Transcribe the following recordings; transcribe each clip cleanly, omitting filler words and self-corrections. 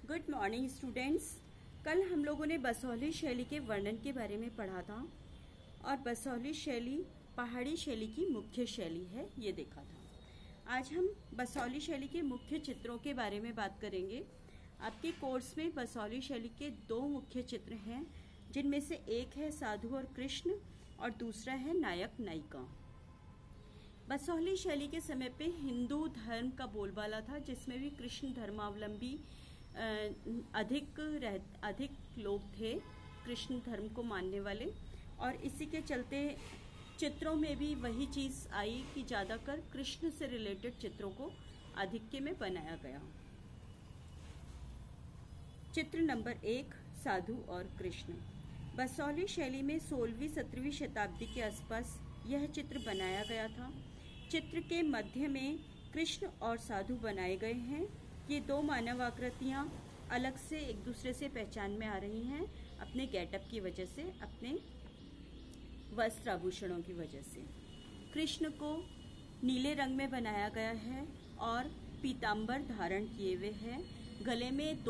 Good morning students. कल हम लोगों ने बसौली शैली के वर्णन के बारे में पढ़ा था और बसौली शैली पहाड़ी शैली की मुख्य शैली है, ये देखा था। आज हम बसौली शैली के मुख्य चित्रों के बारे में बात करेंगे। आपके कोर्स में बसौली शैली के दो मुख्य चित्र हैं, जिनमें से एक है साधु और कृष्ण और दूसरा है नायक नायिका। बसौली शैली के समय पे हिंदू धर्म का बोलबाला था, जिसमें भी कृष्ण धर्मावलंबी अधिक लोग थे, कृष्ण धर्म को मानने वाले। और इसी के चलते चित्रों में भी वही चीज आई कि ज्यादातर कृष्ण से रिलेटेड चित्रों को आधिक्य में बनाया गया। चित्र नंबर 1, साधु और कृष्ण। बसौली शैली में 16वीं-17वीं शताब्दी के आसपास यह चित्र बनाया गया था। चित्र के मध्य में कृष्ण और साधु बनाए गए हैं। ये दो मानव आकृतियां अलग से एक दूसरे से पहचान में आ रही हैं, अपने गेटअप की वजह से, अपने वस्त्र आभूषणों की वजह से। कृष्ण को नीले रंग में बनाया गया है और पीतांबर धारण किए हुए हैं। गले में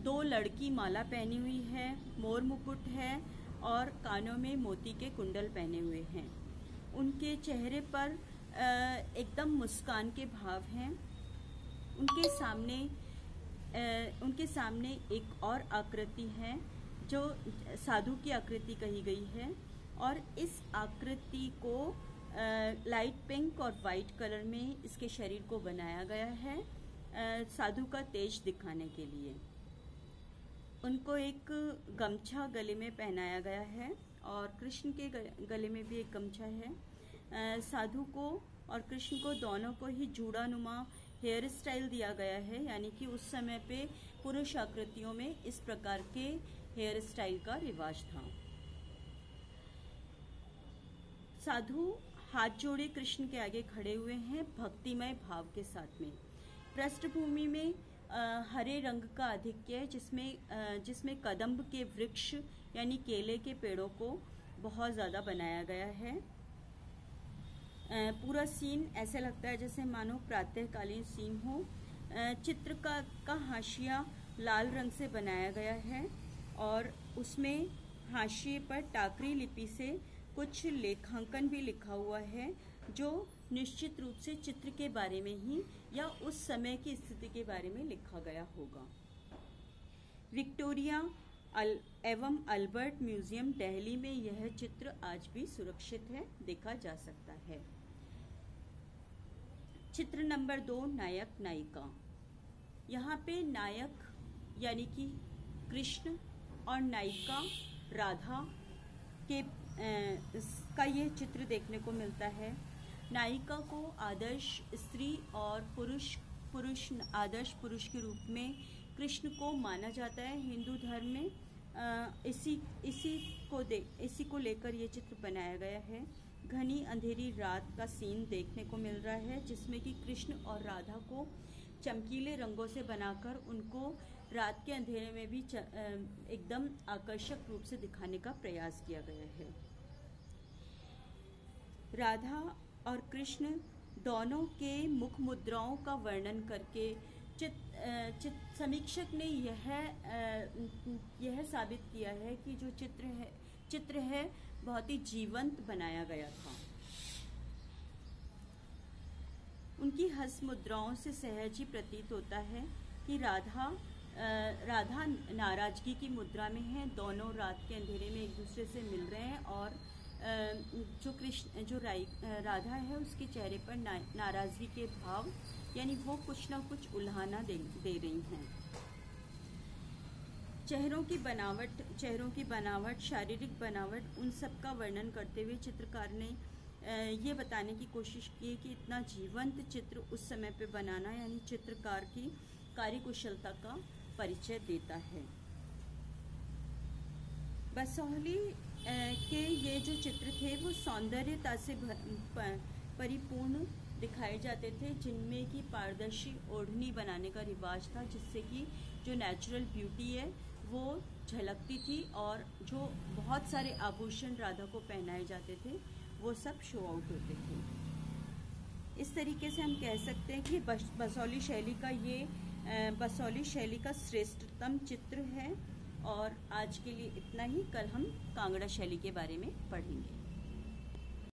दो लड़की माला पहनी हुई है, मोर मुकुट है और कानों में मोती के कुंडल पहने हुए हैं। उनके चेहरे पर एकदम मुस्कान के भाव हैं। उनके सामने एक और आकृति है जो साधु की आकृति कही गई है, और इस आकृति को लाइट पिंक और वाइट कलर में इसके शरीर को बनाया गया है, साधु का तेज दिखाने के लिए। उनको एक गमछा गले में पहनाया गया है और कृष्ण के गले में भी एक गमछा है। साधु को और कृष्ण को दोनों को ही जूड़ानुमा हेयर स्टाइल दिया गया है, यानी कि उस समय पे पुरुष आकृतियों में इस प्रकार के हेयर स्टाइल का रिवाज था। साधु हाथ जोड़े कृष्ण के आगे खड़े हुए हैं, भक्तिमय भाव के साथ में। पृष्ठभूमि में हरे रंग का आधिक्य है, जिसमें कदम्ब के वृक्ष यानी केले के पेड़ों को बहुत ज्यादा बनाया गया है। पूरा सीन ऐसे लगता है जैसे मानो प्रातःकालीन सीन हो। चित्र का हाशिया लाल रंग से बनाया गया है और उसमें हाशिए पर टाकरी लिपि से कुछ लेखांकन भी लिखा हुआ है, जो निश्चित रूप से चित्र के बारे में ही या उस समय की स्थिति के बारे में लिखा गया होगा। विक्टोरिया एवं अल्बर्ट म्यूजियम दिल्ली में यह चित्र आज भी सुरक्षित है, देखा जा सकता है। चित्र नंबर 2, नायक नायिका। यहाँ पे नायक यानी कि कृष्ण और नायिका राधा का यह चित्र देखने को मिलता है। नायिका को आदर्श स्त्री और पुरुष आदर्श पुरुष के रूप में कृष्ण को माना जाता है हिंदू धर्म में। इसी को लेकर ये चित्र बनाया गया है। घनी अंधेरी रात का सीन देखने को मिल रहा है, जिसमें कि कृष्ण और राधा को चमकीले रंगों से बनाकर उनको रात के अंधेरे में भी एकदम आकर्षक रूप से दिखाने का प्रयास किया गया है। राधा और कृष्ण दोनों के मुख मुद्राओं का वर्णन करके समीक्षक ने यह साबित किया है कि जो चित्र है बहुत ही जीवंत बनाया गया था। उनकी हंस मुद्राओं से सहज ही प्रतीत होता है कि राधा नाराजगी की मुद्रा में है। दोनों रात के अंधेरे में एक दूसरे से मिल रहे हैं और जो राधा है उसके चेहरे पर नाराजगी के भाव, यानी वो कुछ ना कुछ उल्हाना दे रही हैं। चेहरों की बनावट, शारीरिक बनावट, उन सब का वर्णन करते हुए चित्रकार ने ये बताने की कोशिश की कि इतना जीवंत चित्र उस समय पे बनाना, यानी चित्रकार की कार्यकुशलता का परिचय देता है। बसौली के ये जो चित्र थे वो सौंदर्यता से परिपूर्ण दिखाए जाते थे, जिनमें कि पारदर्शी ओढ़नी बनाने का रिवाज था, जिससे कि जो नेचुरल ब्यूटी है वो झलकती थी और जो बहुत सारे आभूषण राधा को पहनाए जाते थे वो सब शो आउट होते थे। इस तरीके से हम कह सकते हैं कि बसौली शैली का ये बसोली शैली का श्रेष्ठतम चित्र है। और आज के लिए इतना ही। कल हम कांगड़ा शैली के बारे में पढ़ेंगे।